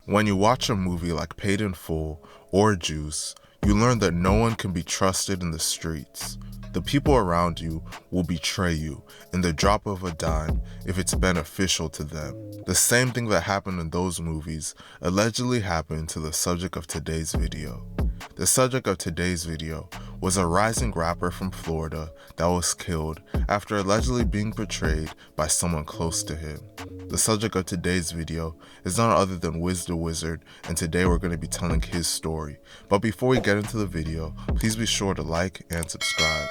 When you watch a movie like Paid in Full or Juice, you learn that no one can be trusted in the streets. The people around you will betray you in the drop of a dime if it's beneficial to them. The same thing that happened in those movies allegedly happened to the subject of today's video. The subject of today's video was a rising rapper from Florida that was killed after allegedly being betrayed by someone close to him. The subject of today's video is none other than WizDaWizard, and today we're going to be telling his story. But before we get into the video, please be sure to like and subscribe.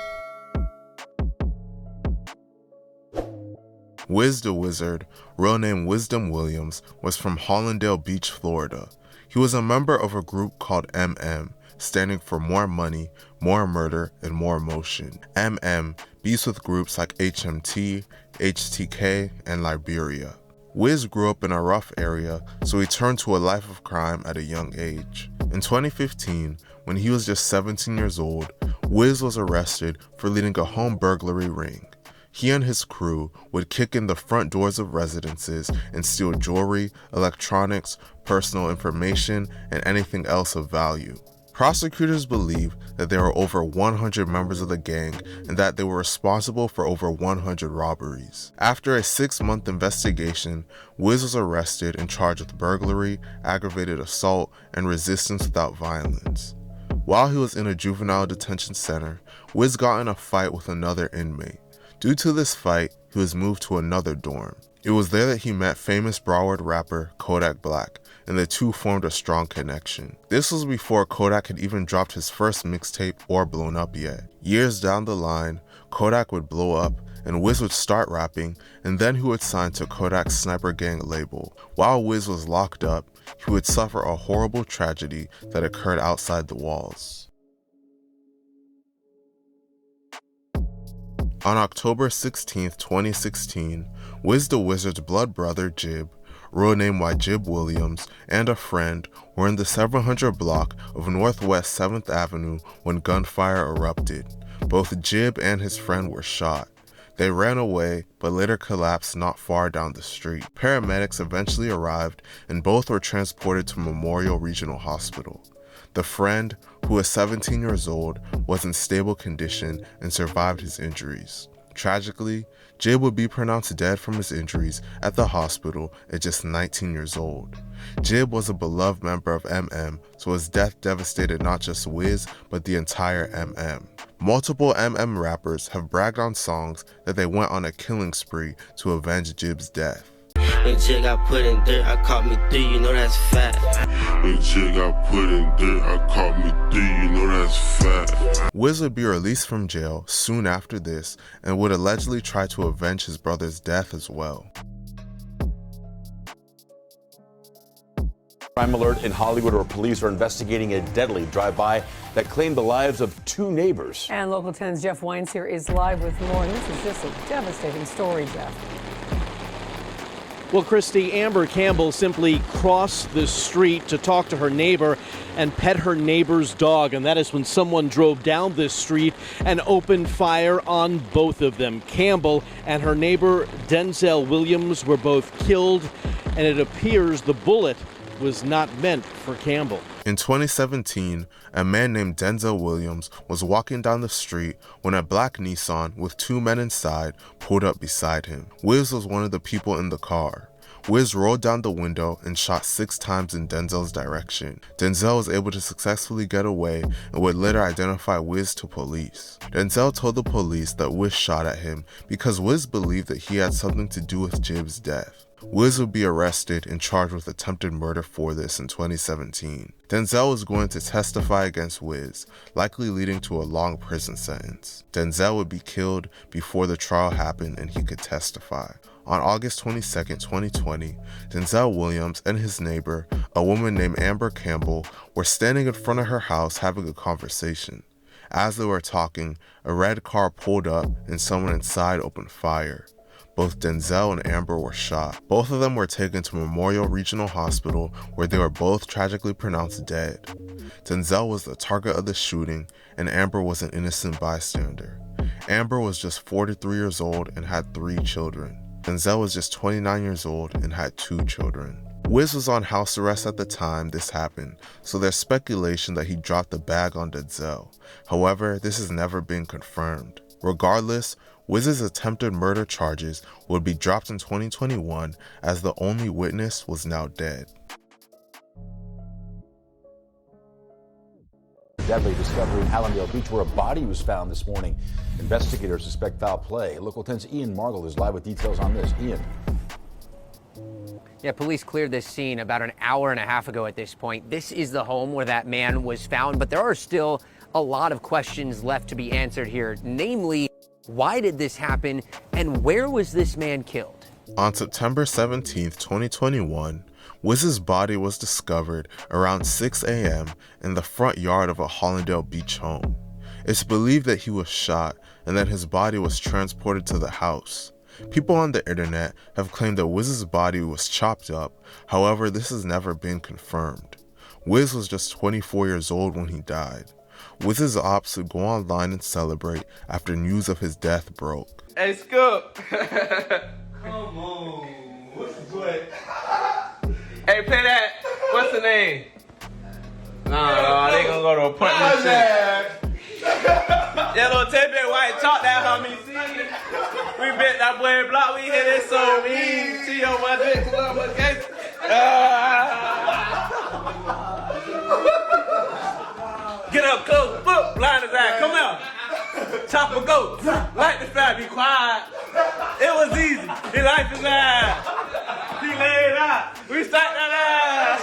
WizDaWizard, real name Wisdom Williams, was from Hollandale Beach, Florida. He was a member of a group called MM, standing for More Money, More Murder, and More Emotion. MM beefs with groups like HMT, HTK, and Liberia. Wiz grew up in a rough area, so he turned to a life of crime at a young age. In 2015, when he was just 17 years old, Wiz was arrested for leading a home burglary ring. He and his crew would kick in the front doors of residences and steal jewelry, electronics, personal information, and anything else of value. Prosecutors believe that there were over 100 members of the gang and that they were responsible for over 100 robberies. After a 6-month investigation, Wiz was arrested and charged with burglary, aggravated assault, and resistance without violence. While he was in a juvenile detention center, Wiz got in a fight with another inmate. Due to this fight, he was moved to another dorm. It was there that he met famous Broward rapper Kodak Black, and the two formed a strong connection. This was before Kodak had even dropped his first mixtape or blown up yet. Years down the line, Kodak would blow up, and Wiz would start rapping, and then he would sign to Kodak's Sniper Gang label. While Wiz was locked up, he would suffer a horrible tragedy that occurred outside the walls. On October 16, 2016, WizDaWizard's blood brother Jibb, real name Jibb Williams, and a friend were in the 700 block of Northwest 7th Avenue when gunfire erupted. Both Jibb and his friend were shot. They ran away, but later collapsed not far down the street. Paramedics eventually arrived, and both were transported to Memorial Regional Hospital. The friend, who was 17 years old, was in stable condition and survived his injuries. Tragically, Jibb would be pronounced dead from his injuries at the hospital at just 19 years old. Jibb was a beloved member of MM, so his death devastated not just Wiz, but the entire MM. Multiple MM rappers have bragged on songs that they went on a killing spree to avenge Jibb's death. When Jig got put in dirt, I caught me 3, you know that's fat. When Jig got put in dirt, I caught me 3, you know that's fat. Wiz would be released from jail soon after this and would allegedly try to avenge his brother's death as well. Crime alert in Hollywood, where police are investigating a deadly drive-by that claimed the lives of 2 neighbors. And Local 10's Jeff Wines here is live with more. This is just a devastating story, Jeff. Well, Christy, Amber Campbell simply crossed the street to talk to her neighbor and pet her neighbor's dog, and that is when someone drove down this street and opened fire on both of them. Campbell and her neighbor Denzell Williams were both killed, and it appears the bullet was not meant for Campbell. In 2017, a man named Denzell Williams was walking down the street when a black Nissan with 2 men inside pulled up beside him. Wiz was one of the people in the car. Wiz rolled down the window and shot 6 times in Denzell's direction. Denzell was able to successfully get away and would later identify Wiz to police. Denzell told the police that Wiz shot at him because Wiz believed that he had something to do with Jibb's death. Wiz would be arrested and charged with attempted murder for this in 2017. Denzell was going to testify against Wiz, likely leading to a long prison sentence. Denzell would be killed before the trial happened and he could testify. On August 22, 2020, Denzell Williams and his neighbor, a woman named Amber Campbell, were standing in front of her house having a conversation. As they were talking, a red car pulled up and someone inside opened fire. Both Denzell and Amber were shot. Both of them were taken to Memorial Regional Hospital, where they were both tragically pronounced dead. Denzell was the target of the shooting, and Amber was an innocent bystander. Amber was just 43 years old and had 3 children. Denzell was just 29 years old and had 2 children. Wiz was on house arrest at the time this happened, so there's speculation that he dropped the bag on Denzell. However, this has never been confirmed. Regardless, Wiz's attempted murder charges would be dropped in 2021 as the only witness was now dead. Deadly discovery in Allendale Beach where a body was found this morning. Investigators suspect foul play. Local 10's Ian Margle is live with details on this. Ian. Yeah, police cleared this scene about an hour and a half ago at this point. This is the home where that man was found, but there are still a lot of questions left to be answered here. Namely, why did this happen and where was this man killed? On September 17th, 2021, Wiz's body was discovered around 6 a.m. in the front yard of a Hollandale Beach home. It's believed that he was shot and that his body was transported to the house. People on the internet have claimed that Wiz's body was chopped up, however this has never been confirmed. Wiz was just 24 years old when he died. Wiz's ops would go online and celebrate after news of his death broke. Hey, Scoop! Come on, what's good? Hey, play that. What's the name? No, they gonna go to appointment shit. That little 10-bit white talk that homie, see? We bit that boy block, we hit it so mean. See your one dick, club, okay? Get up close, boop, blind his eye, come out. Chop a goat, light the fire, be quiet. It was easy, his life is hard. He laid out, we stacked that ass.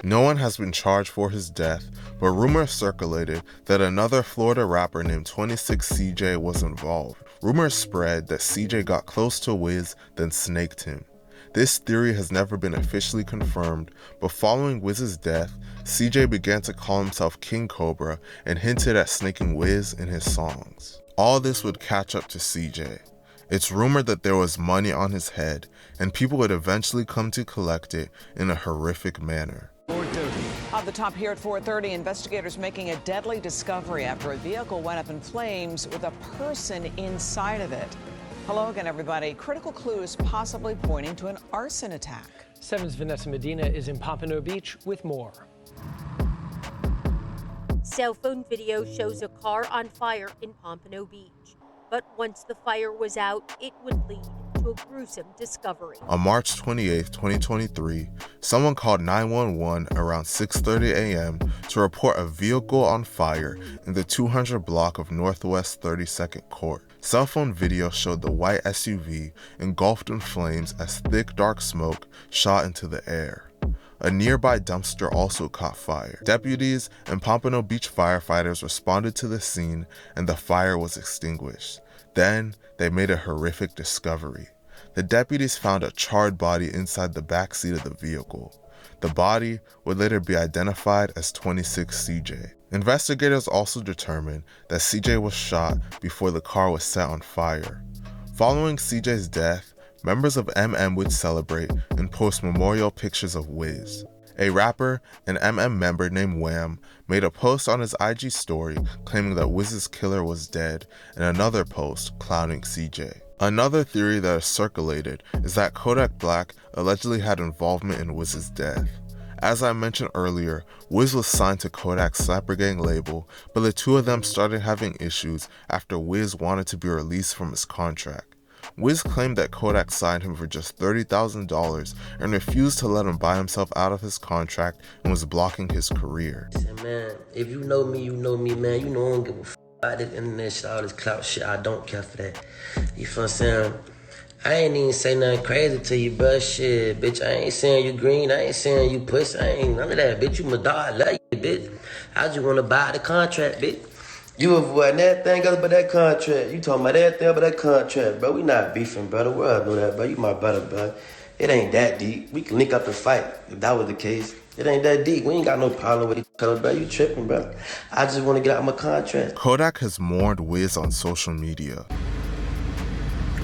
No one has been charged for his death, but rumors circulated that another Florida rapper named 26 CJ was involved. Rumors spread that CJ got close to Wiz, then snaked him. This theory has never been officially confirmed, but following Wiz's death, CJ began to call himself King Cobra and hinted at snaking Wiz in his songs. All this would catch up to CJ. It's rumored that there was money on his head, and people would eventually come to collect it in a horrific manner. Off the top here at 4:30, investigators making a deadly discovery after a vehicle went up in flames with a person inside of it. Hello again, everybody. Critical clues possibly pointing to an arson attack. 7's Vanessa Medina is in Pompano Beach with more. Cell phone video shows a car on fire in Pompano Beach. But once the fire was out, it would lead to a gruesome discovery. On March 28, 2023, someone called 911 around 6:30 a.m. to report a vehicle on fire in the 200 block of Northwest 32nd Court. Cell phone video showed the white SUV engulfed in flames as thick dark smoke shot into the air. A nearby dumpster also caught fire. Deputies and Pompano Beach firefighters responded to the scene and the fire was extinguished. Then, they made a horrific discovery. The deputies found a charred body inside the back seat of the vehicle. The body would later be identified as 26 CJ. Investigators also determined that CJ was shot before the car was set on fire. Following CJ's death, members of MM would celebrate and post memorial pictures of Wiz. A rapper and MM member named Wham made a post on his IG story claiming that Wiz's killer was dead and another post clowning CJ. Another theory that has circulated is that Kodak Black allegedly had involvement in Wiz's death. As I mentioned earlier, Wiz was signed to Kodak's Slapper Gang label, but the two of them started having issues after Wiz wanted to be released from his contract. Wiz claimed that Kodak signed him for just $30,000 and refused to let him buy himself out of his contract and was blocking his career. Man, if you know me, man. You know I don't give a f about this internet shit, all this clout shit. I don't care for that. You feel what I'm saying? I ain't even say nothing crazy to you, bruh. Shit, bitch, I ain't saying you green. I ain't saying you pussy. I ain't none of that, bitch. You my dog. I love you, bitch. I just want to buy the contract, bitch. You avoiding everything else but that contract. You talking about everything but that contract, bro. We not beefing, bro. The world know that, bro. You my brother, bro. It ain't that deep. We can link up and fight if that was the case. It ain't that deep. We ain't got no problem with each other, bro. You tripping, bro. I just want to get out my contract. Kodak has mourned Wiz on social media.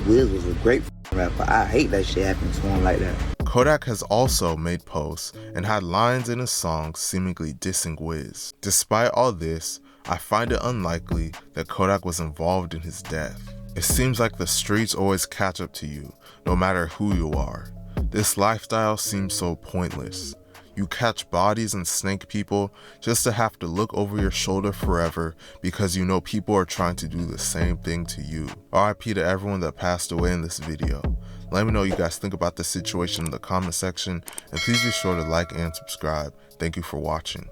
Wiz was a great rapper. I hate that shit happening to him like that. Kodak has also made posts and had lines in his songs seemingly dissing Wiz. Despite all this, I find it unlikely that Kodak was involved in his death. It seems like the streets always catch up to you, no matter who you are. This lifestyle seems so pointless. You catch bodies and snake people just to have to look over your shoulder forever because you know people are trying to do the same thing to you. RIP to everyone that passed away in this video. Let me know what you guys think about this situation in the comment section, and please be sure to like and subscribe. Thank you for watching.